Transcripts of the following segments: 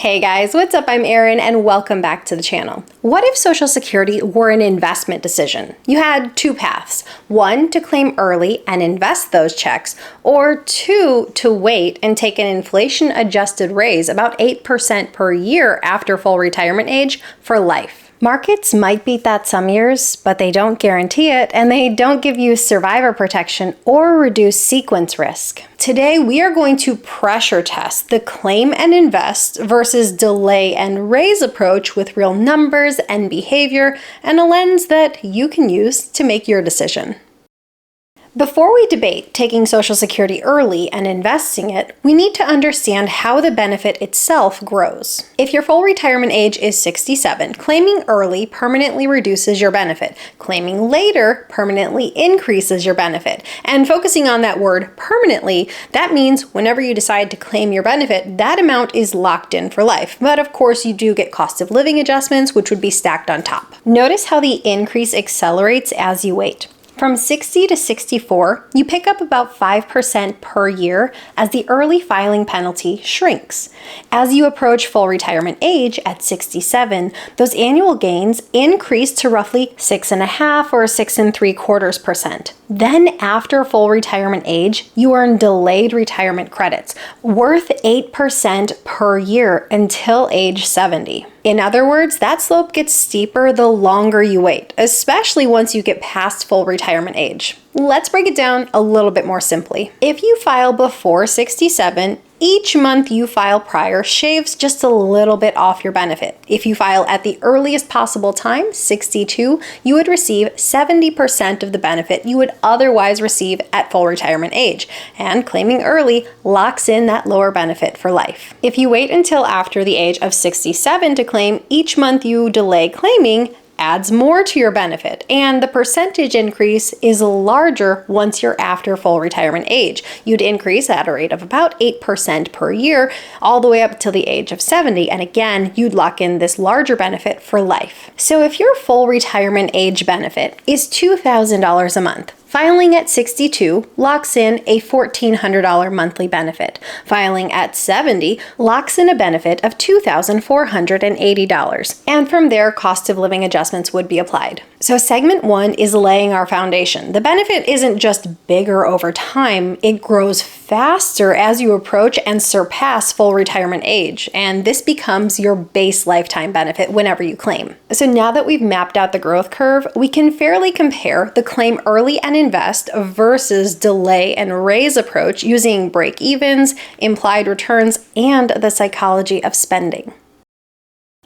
Hey guys, what's up? I'm Erin and welcome back to the channel. What if Social Security were an investment decision? You had two paths. One, to claim early and invest those checks, or two, to wait and take an inflation-adjusted raise about 8% per year after full retirement age for life. Markets might beat that some years, but they don't guarantee it, and they don't give you survivor protection or reduce sequence risk. Today, we are going to pressure test the claim and invest versus delay and raise approach with real numbers and behavior and a lens that you can use to make your decision. Before we debate taking Social Security early and investing it, we need to understand how the benefit itself grows. If your full retirement age is 67, claiming early permanently reduces your benefit. Claiming later permanently increases your benefit. And focusing on that word permanently, that means whenever you decide to claim your benefit, that amount is locked in for life. But of course, you do get cost of living adjustments, which would be stacked on top. Notice how the increase accelerates as you wait. From 60 to 64, you pick up about 5% per year as the early filing penalty shrinks. As you approach full retirement age at 67, those annual gains increase to roughly 6.5 or 6.75%. Then after full retirement age, you earn delayed retirement credits worth 8% per year until age 70. In other words, that slope gets steeper the longer you wait, especially once you get past full retirement age. Let's break it down a little bit more simply. If you file before 67, each month you file prior shaves just a little bit off your benefit. If you file at the earliest possible time, 62, you would receive 70% of the benefit you would otherwise receive at full retirement age, and claiming early locks in that lower benefit for life. If you wait until after the age of 67 to claim, each month you delay claiming adds more to your benefit, and the percentage increase is larger once you're after full retirement age. You'd increase at a rate of about 8% per year all the way up till the age of 70, and again, you'd lock in this larger benefit for life. So if your full retirement age benefit is $2,000 a month, filing at 62 locks in a $1,400 monthly benefit. Filing at 70 locks in a benefit of $2,480. And from there, cost of living adjustments would be applied. So segment 1 is laying our foundation. The benefit isn't just bigger over time, it grows faster as you approach and surpass full retirement age. And this becomes your base lifetime benefit whenever you claim. So now that we've mapped out the growth curve, we can fairly compare the claim early and invest versus delay and raise approach using break-evens, implied returns, and the psychology of spending.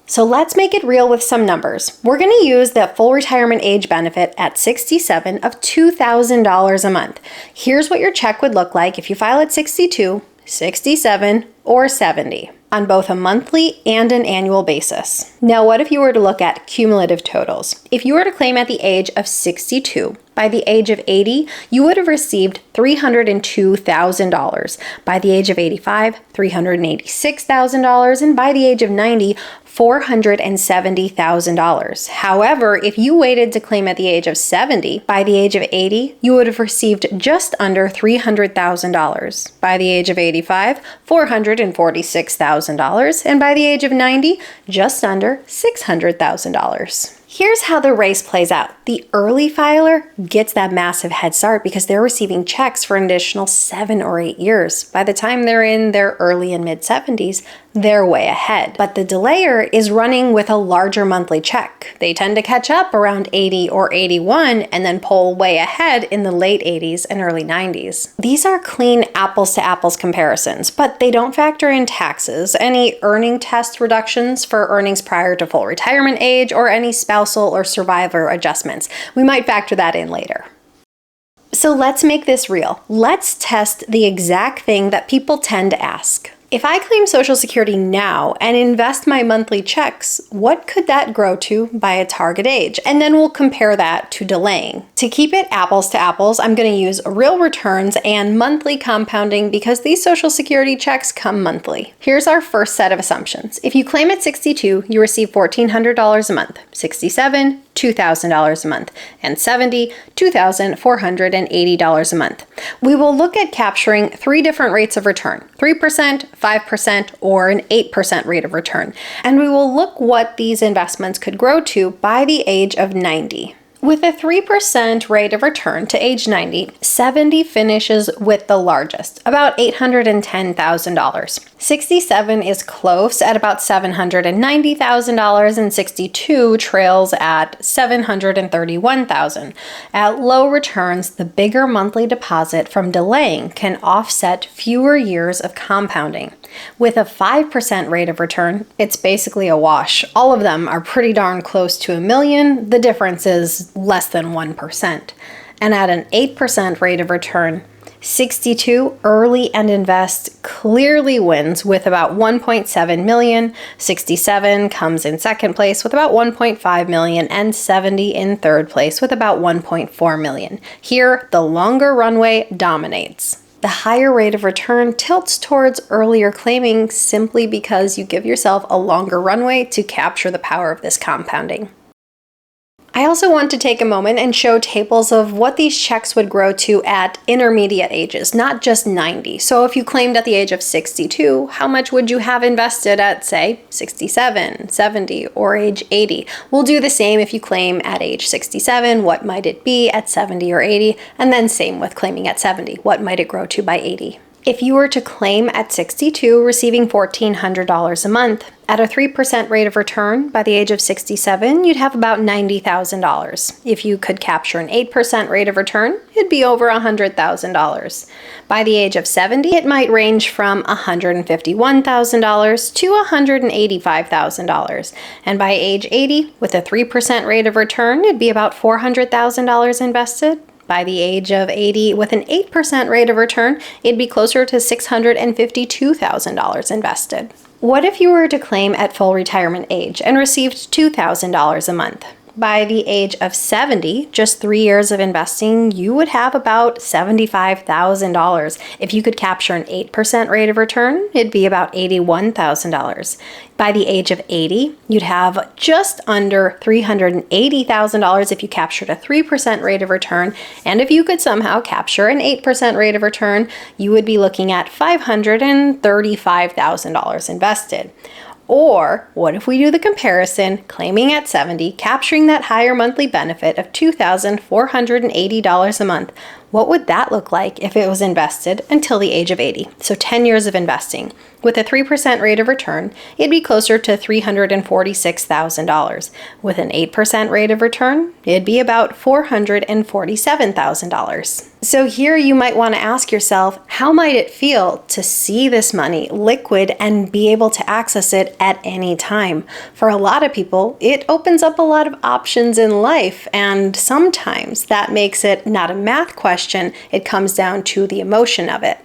So let's make it real with some numbers. We're going to use that full retirement age benefit at 67 of $2,000 a month. Here's what your check would look like if you file at 62, 67, or 70 on both a monthly and an annual basis. Now, what if you were to look at cumulative totals? If you were to claim at the age of 62, by the age of 80, you would have received $302,000. By the age of 85, $386,000, and by the age of 90, $470,000. However, if you waited to claim at the age of 70, by the age of 80, you would have received just under $300,000. By the age of 85, $446,000, and by the age of 90, just under $600,000. Here's how the race plays out. The early filer gets that massive head start because they're receiving checks for an additional 7 or 8 years. By the time they're in their early and mid 70s, they're way ahead. But the delayer is running with a larger monthly check. They tend to catch up around 80 or 81 and then pull way ahead in the late 80s and early 90s. These are clean apples to apples comparisons, but they don't factor in taxes, any earning test reductions for earnings prior to full retirement age, or any spousal or survivor adjustments. We might factor that in later. So let's make this real. Let's test the exact thing that people tend to ask. If I claim Social Security now and invest my monthly checks, what could that grow to by a target age? And then we'll compare that to delaying. To keep it apples to apples, I'm going to use real returns and monthly compounding because these Social Security checks come monthly. Here's our first set of assumptions. If you claim at 62, you receive $1,400 a month. 67, $2,000 a month, and 70, $2,480 a month. We will look at capturing 3 different rates of return: 3%, 5%, or an 8% rate of return. And we will look what these investments could grow to by the age of 90. With a 3% rate of return to age 90, 70 finishes with the largest, about $810,000. 67 is close at about $790,000, and 62 trails at $731,000. At low returns, the bigger monthly deposit from delaying can offset fewer years of compounding. With a 5% rate of return, it's basically a wash. All of them are pretty darn close to $1 million. The difference is less than 1%. And at an 8% rate of return, 62 early and invest clearly wins with about $1.7 million. 67 comes in second place with about $1.5 million, and 70 in third place with about $1.4 million. Here, the longer runway dominates. The higher rate of return tilts towards earlier claiming simply because you give yourself a longer runway to capture the power of this compounding. I also want to take a moment and show tables of what these checks would grow to at intermediate ages, not just 90. So if you claimed at the age of 62, how much would you have invested at, say, 67, 70, or age 80? We'll do the same if you claim at age 67, what might it be at 70 or 80? And then same with claiming at 70, what might it grow to by 80? If you were to claim at 62, receiving $1,400 a month, at a 3% rate of return by the age of 67, you'd have about $90,000. If you could capture an 8% rate of return, it'd be over $100,000. By the age of 70, it might range from $151,000 to $185,000. And by age 80, with a 3% rate of return, it'd be about $400,000 invested. By the age of 80, with an 8% rate of return, it'd be closer to $652,000 invested. What if you were to claim at full retirement age and received $2,000 a month? By the age of 70, just 3 years of investing, you would have about $75,000. If you could capture an 8% rate of return, it'd be about $81,000. By the age of 80, you'd have just under $380,000 if you captured a 3% rate of return. And if you could somehow capture an 8% rate of return, you would be looking at $535,000 invested. Or what if we do the comparison, claiming at 70, capturing that higher monthly benefit of $2,480 a month? What would that look like if it was invested until the age of 80? So 10 years of investing. With a 3% rate of return, it'd be closer to $346,000. With an 8% rate of return, it'd be about $447,000. So here you might want to ask yourself, how might it feel to see this money liquid and be able to access it at any time? For a lot of people, it opens up a lot of options in life, and sometimes that makes it not a math question, it comes down to the emotion of it.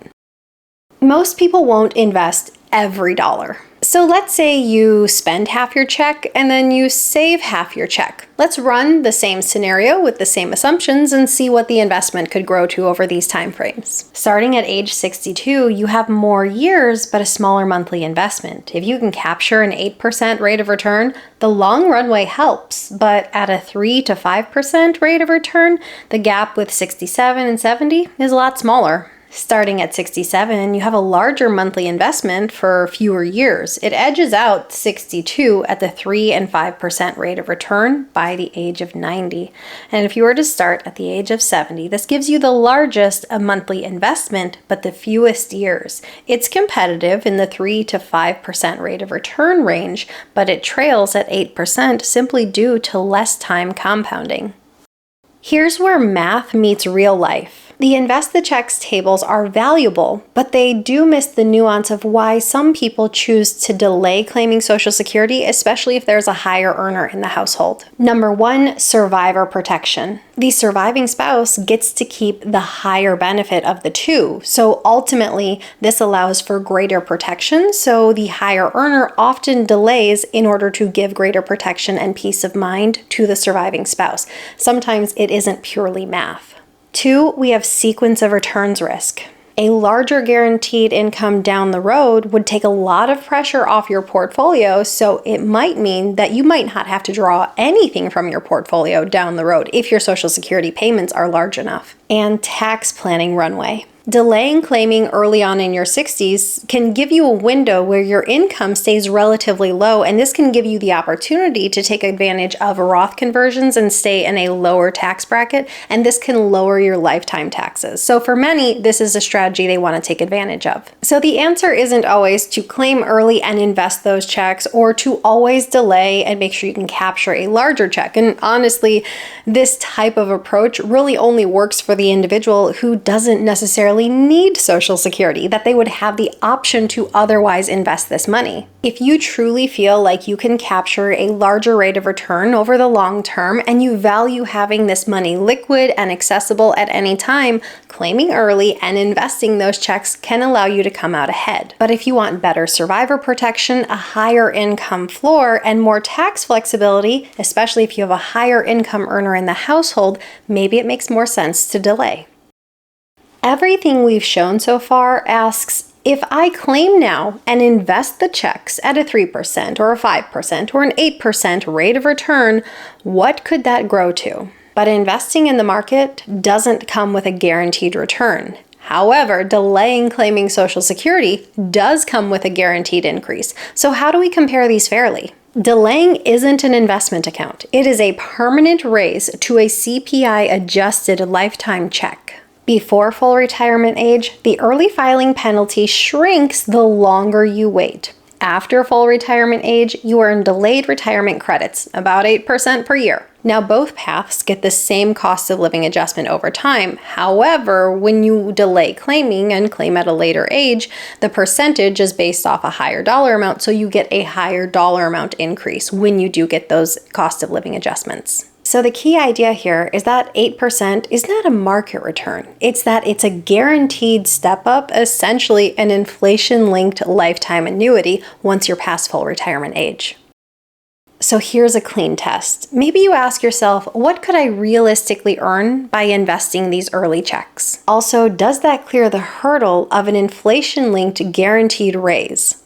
Most people won't invest every dollar. So let's say you spend half your check and then you save half your check. Let's run the same scenario with the same assumptions and see what the investment could grow to over these time frames. Starting at age 62, you have more years but a smaller monthly investment. If you can capture an 8% rate of return, the long runway helps, but at a 3 to 5% rate of return, the gap with 67 and 70 is a lot smaller. Starting at 67, you have a larger monthly investment for fewer years. It edges out 62 at the 3 and 5% rate of return by the age of 90. And if you were to start at the age of 70, this gives you the largest monthly investment, but the fewest years. It's competitive in the 3 to 5% rate of return range, but it trails at 8% simply due to less time compounding. Here's where math meets real life. The invest the checks tables are valuable, but they do miss the nuance of why some people choose to delay claiming Social Security, especially if there's a higher earner in the household. Number 1, survivor protection. The surviving spouse gets to keep the higher benefit of the two. So ultimately, this allows for greater protection. So the higher earner often delays in order to give greater protection and peace of mind to the surviving spouse. Sometimes it isn't purely math. 2, we have sequence of returns risk. A larger guaranteed income down the road would take a lot of pressure off your portfolio, so it might mean that you might not have to draw anything from your portfolio down the road if your Social Security payments are large enough. And tax planning runway. Delaying claiming early on in your 60s can give you a window where your income stays relatively low, and this can give you the opportunity to take advantage of Roth conversions and stay in a lower tax bracket, and this can lower your lifetime taxes. So for many, this is a strategy they want to take advantage of. So the answer isn't always to claim early and invest those checks, or to always delay and make sure you can capture a larger check. And honestly, this type of approach really only works for the individual who doesn't necessarily need Social Security, that they would have the option to otherwise invest this money. If you truly feel like you can capture a larger rate of return over the long term and you value having this money liquid and accessible at any time, claiming early and investing those checks can allow you to come out ahead. But if you want better survivor protection, a higher income floor, and more tax flexibility, especially if you have a higher income earner in the household, maybe it makes more sense to delay. Everything we've shown so far asks, if I claim now and invest the checks at a 3% or a 5% or an 8% rate of return, what could that grow to? But investing in the market doesn't come with a guaranteed return. However, delaying claiming Social Security does come with a guaranteed increase. So how do we compare these fairly? Delaying isn't an investment account. It is a permanent raise to a CPI-adjusted lifetime check. Before full retirement age, the early filing penalty shrinks the longer you wait. After full retirement age, you earn delayed retirement credits, about 8% per year. Now, both paths get the same cost of living adjustment over time. However, when you delay claiming and claim at a later age, the percentage is based off a higher dollar amount, so you get a higher dollar amount increase when you do get those cost of living adjustments. So the key idea here is that 8% is not a market return. It's that it's a guaranteed step up, essentially an inflation-linked lifetime annuity once you're past full retirement age. So here's a clean test. Maybe you ask yourself, what could I realistically earn by investing these early checks? Also, does that clear the hurdle of an inflation-linked guaranteed raise?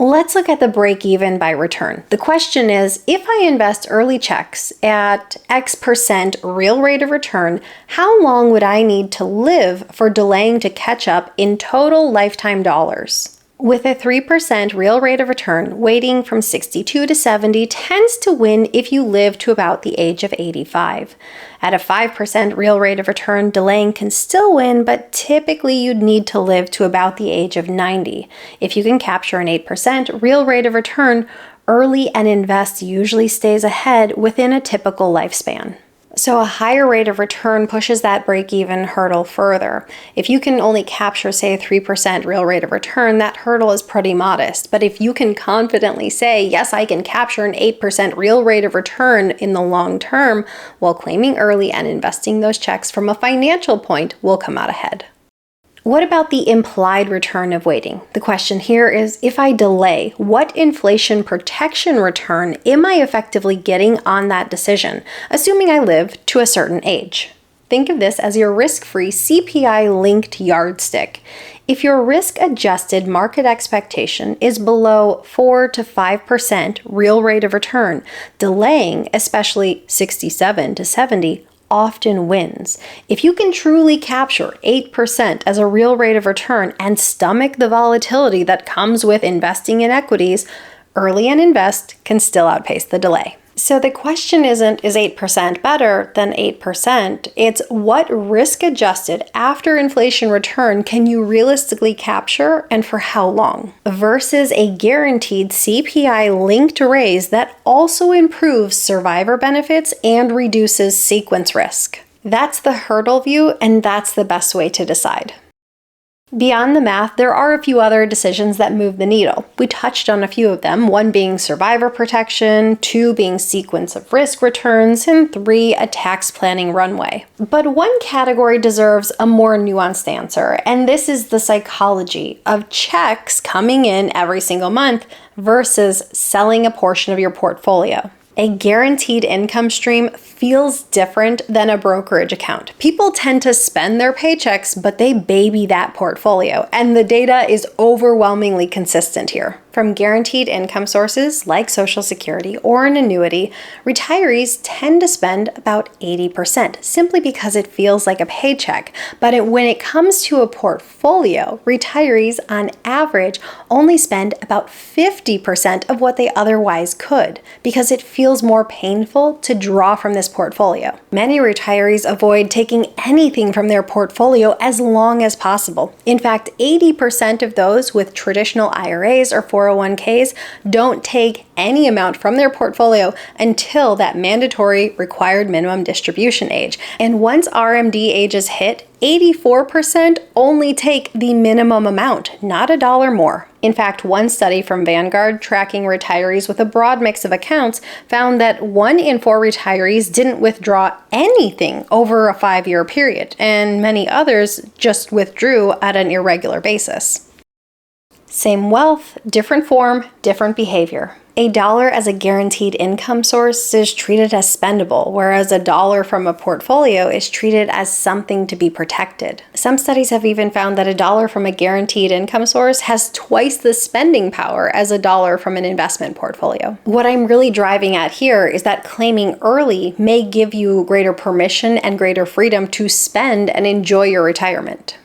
Let's look at the break-even by return. The question is, if I invest early checks at X% real rate of return, how long would I need to live for delaying to catch up in total lifetime dollars? With a 3% real rate of return, waiting from 62 to 70 tends to win if you live to about the age of 85. At a 5% real rate of return, delaying can still win, but typically you'd need to live to about the age of 90. If you can capture an 8% real rate of return, early and invest usually stays ahead within a typical lifespan. So a higher rate of return pushes that break-even hurdle further. If you can only capture, say, a 3% real rate of return, that hurdle is pretty modest. But if you can confidently say, yes, I can capture an 8% real rate of return in the long term, while claiming early and investing those checks from a financial point will come out ahead. What about the implied return of waiting? The question here is, if I delay, what inflation protection return am I effectively getting on that decision, assuming I live to a certain age? Think of this as your risk-free CPI-linked yardstick. If your risk-adjusted market expectation is below 4 to 5% real rate of return, delaying, especially 67 to 70, often wins. If you can truly capture 8% as a real rate of return and stomach the volatility that comes with investing in equities, early and invest can still outpace the delay. So the question isn't, is 8% better than 8%? It's what risk-adjusted after inflation return can you realistically capture and for how long? Versus a guaranteed CPI-linked raise that also improves survivor benefits and reduces sequence risk. That's the hurdle view, and that's the best way to decide. Beyond the math, there are a few other decisions that move the needle. We touched on a few of them, one being survivor protection, 2 being sequence of risk returns, and 3 a tax planning runway. But one category deserves a more nuanced answer, and this is the psychology of checks coming in every single month versus selling a portion of your portfolio. A guaranteed income stream feels different than a brokerage account. People tend to spend their paychecks, but they baby that portfolio, and the data is overwhelmingly consistent here. From guaranteed income sources like Social Security or an annuity, retirees tend to spend about 80% simply because it feels like a paycheck. But when it comes to a portfolio, retirees on average only spend about 50% of what they otherwise could because it feels more painful to draw from this portfolio. Many retirees avoid taking anything from their portfolio as long as possible. In fact, 80% of those with traditional IRAs or 401ks don't take any amount from their portfolio until that mandatory required minimum distribution age. And once RMD age is hit, 84% only take the minimum amount, not $1 more. In fact, one study from Vanguard tracking retirees with a broad mix of accounts found that 1 in 4 retirees didn't withdraw anything over a 5-year period, and many others just withdrew at an irregular basis. Same wealth, different form, different behavior. $1 as a guaranteed income source is treated as spendable, whereas $1 from a portfolio is treated as something to be protected. Some studies have even found that $1 from a guaranteed income source has twice the spending power as $1 from an investment portfolio. What I'm really driving at here is that claiming early may give you greater permission and greater freedom to spend and enjoy your retirement.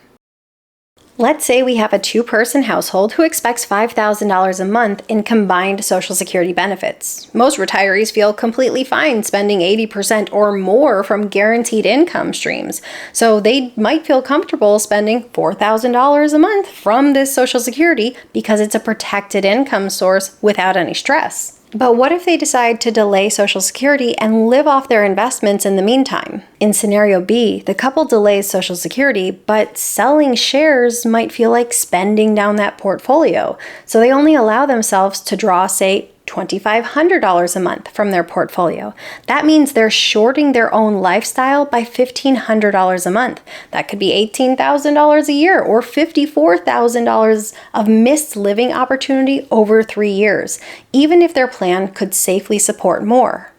Let's say we have a 2-person household who expects $5,000 a month in combined Social Security benefits. Most retirees feel completely fine spending 80% or more from guaranteed income streams, so they might feel comfortable spending $4,000 a month from this Social Security because it's a protected income source without any stress. But what if they decide to delay Social Security and live off their investments in the meantime? In scenario B, the couple delays Social Security, but selling shares might feel like spending down that portfolio. So they only allow themselves to draw, say, $2,500 a month from their portfolio. That means they're shorting their own lifestyle by $1,500 a month. That could be $18,000 a year or $54,000 of missed living opportunity over 3 years, even if their plan could safely support more.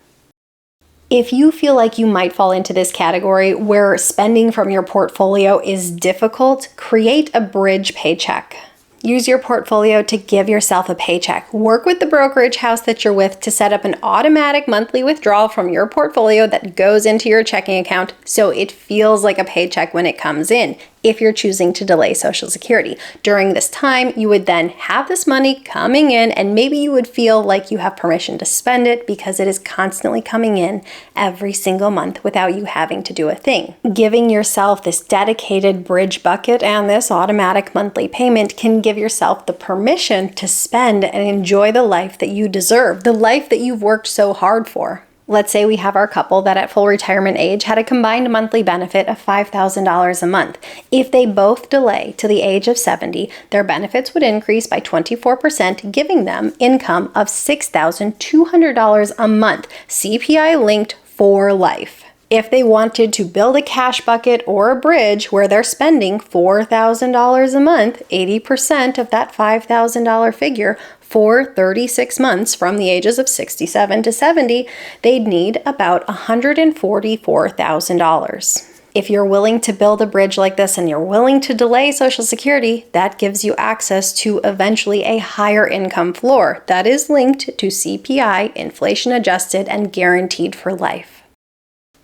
If you feel like you might fall into this category where spending from your portfolio is difficult, create a Bridge Paycheck. Use your portfolio to give yourself a paycheck. Work with the brokerage house that you're with to set up an automatic monthly withdrawal from your portfolio that goes into your checking account so it feels like a paycheck when it comes in. If you're choosing to delay Social Security. During this time, you would then have this money coming in, and maybe you would feel like you have permission to spend it because it is constantly coming in every single month without you having to do a thing. Giving yourself this dedicated bridge bucket and this automatic monthly payment can give yourself the permission to spend and enjoy the life that you deserve, the life that you've worked so hard for. Let's say we have our couple that at full retirement age had a combined monthly benefit of $5,000 a month. If they both delay to the age of 70, their benefits would increase by 24%, giving them income of $6,200 a month, CPI linked for life. If they wanted to build a cash bucket or a bridge where they're spending $4,000 a month, 80% of that $5,000 figure for 36 months from the ages of 67 to 70, they'd need about $144,000. If you're willing to build a bridge like this and you're willing to delay Social Security, that gives you access to eventually a higher income floor that is linked to CPI, inflation adjusted, and guaranteed for life.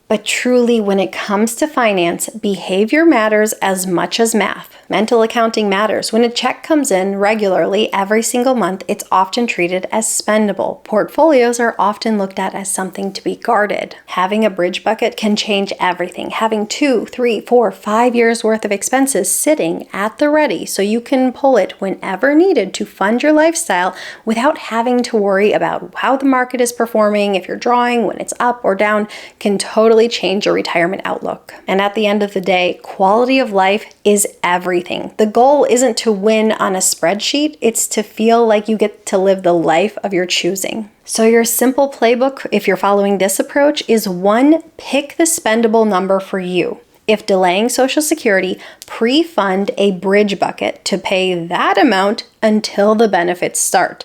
But truly, when it comes to finance, behavior matters as much as math. Mental accounting matters. When a check comes in regularly every single month, it's often treated as spendable. Portfolios are often looked at as something to be guarded. Having a bridge bucket can change everything. Having 2, 3, 4, 5 years worth of expenses sitting at the ready so you can pull it whenever needed to fund your lifestyle without having to worry about how the market is performing, if you're drawing, when it's up or down, can totally change your retirement outlook. And at the end of the day, quality of life is everything. The goal isn't to win on a spreadsheet, it's to feel like you get to live the life of your choosing. So your simple playbook, if you're following this approach, is 1, pick the spendable number for you. If delaying Social Security, pre-fund a bridge bucket to pay that amount until the benefits start.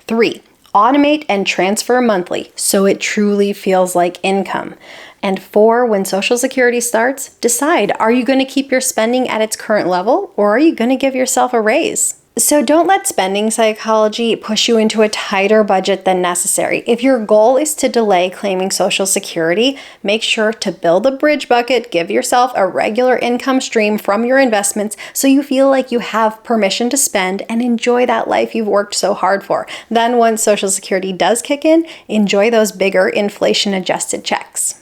3, automate and transfer monthly so it truly feels like income. And 4, when Social Security starts, decide, are you going to keep your spending at its current level or are you going to give yourself a raise? So don't let spending psychology push you into a tighter budget than necessary. If your goal is to delay claiming Social Security, make sure to build a bridge bucket, give yourself a regular income stream from your investments so you feel like you have permission to spend and enjoy that life you've worked so hard for. Then once Social Security does kick in, enjoy those bigger inflation-adjusted checks.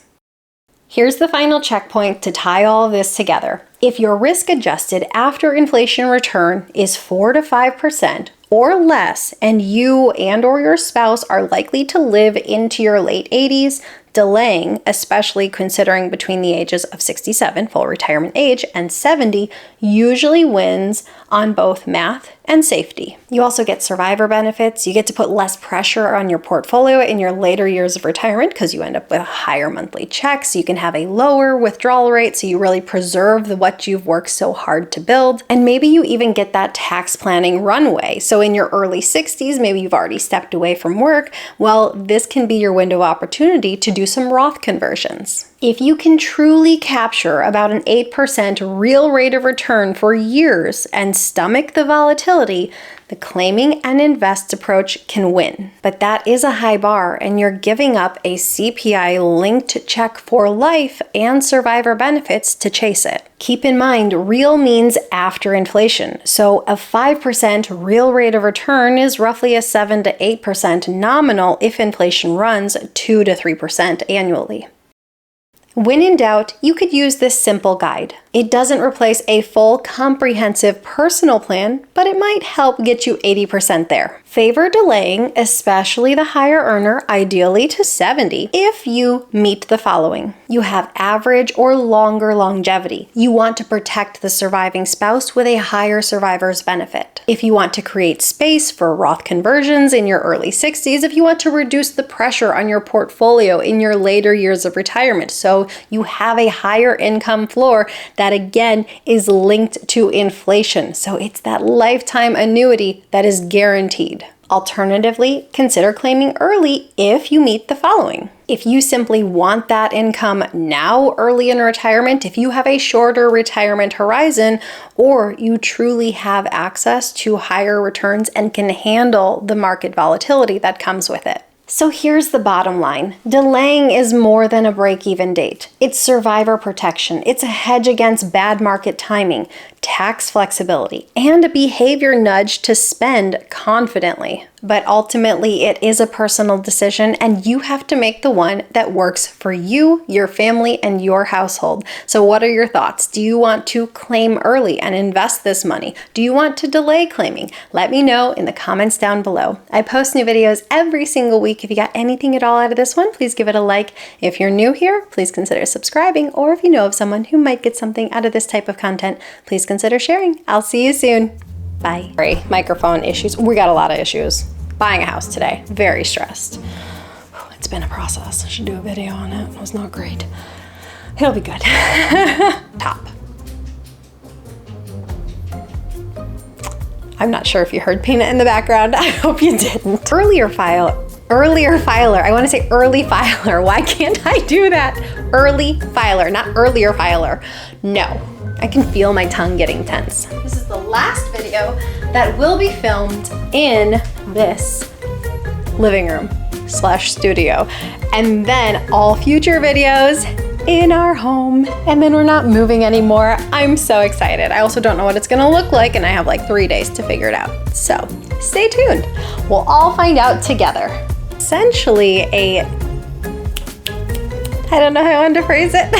Here's the final checkpoint to tie all of this together. If your risk adjusted after inflation return is 4 to 5% or less, and you and or your spouse are likely to live into your late 80s, delaying, especially considering between the ages of 67, full retirement age, and 70, usually wins on both math and safety. You also get survivor benefits. You get to put less pressure on your portfolio in your later years of retirement because you end up with higher monthly checks. You can have a lower withdrawal rate so you really preserve what you've worked so hard to build. And maybe you even get that tax planning runway. So in your early 60s, maybe you've already stepped away from work. Well, this can be your window of opportunity to do some Roth conversions. If you can truly capture about an 8% real rate of return for years and stomach the volatility, the claiming and invest approach can win. But that is a high bar, and you're giving up a CPI-linked check for life and survivor benefits to chase it. Keep in mind, real means after inflation. So a 5% real rate of return is roughly a 7 to 8% nominal if inflation runs 2 to 3% annually. When in doubt, you could use this simple guide. It doesn't replace a full, comprehensive personal plan, but it might help get you 80% there. Favor delaying, especially the higher earner, ideally to 70, if you meet the following. You have average or longer longevity. You want to protect the surviving spouse with a higher survivor's benefit. If you want to create space for Roth conversions in your early 60s, if you want to reduce the pressure on your portfolio in your later years of retirement, so you have a higher income floor that again is linked to inflation. So it's that lifetime annuity that is guaranteed. Alternatively, consider claiming early if you meet the following. If you simply want that income now early in retirement, if you have a shorter retirement horizon, or you truly have access to higher returns and can handle the market volatility that comes with it. So here's the bottom line. Delaying is more than a break-even date. It's survivor protection. It's a hedge against bad market timing, tax flexibility, and a behavior nudge to spend confidently. But ultimately, it is a personal decision, and you have to make the one that works for you, your family, and your household. So what are your thoughts? Do you want to claim early and invest this money? Do you want to delay claiming? Let me know in the comments down below. I post new videos every single week. If you got anything at all out of this one, please give it a like. If you're new here, please consider subscribing, or if you know of someone who might get something out of this type of content, please consider sharing. I'll see you soon. Bye. Sorry, microphone issues. We got a lot of issues. Buying a house today. Very stressed. It's been a process. I should do a video on it. It was not great. It'll be good. Top. I'm not sure if you heard Peanut in the background. I hope you didn't. Earlier filer. I want to say early filer. Why can't I do that? Early filer, not earlier filer. No. I can feel my tongue getting tense. This is the last video that will be filmed in this living room / studio. And then all future videos in our home. And then we're not moving anymore. I'm so excited. I also don't know what it's gonna look like, and I have like 3 days to figure it out. So stay tuned. We'll all find out together. Essentially I don't know how I want to phrase it.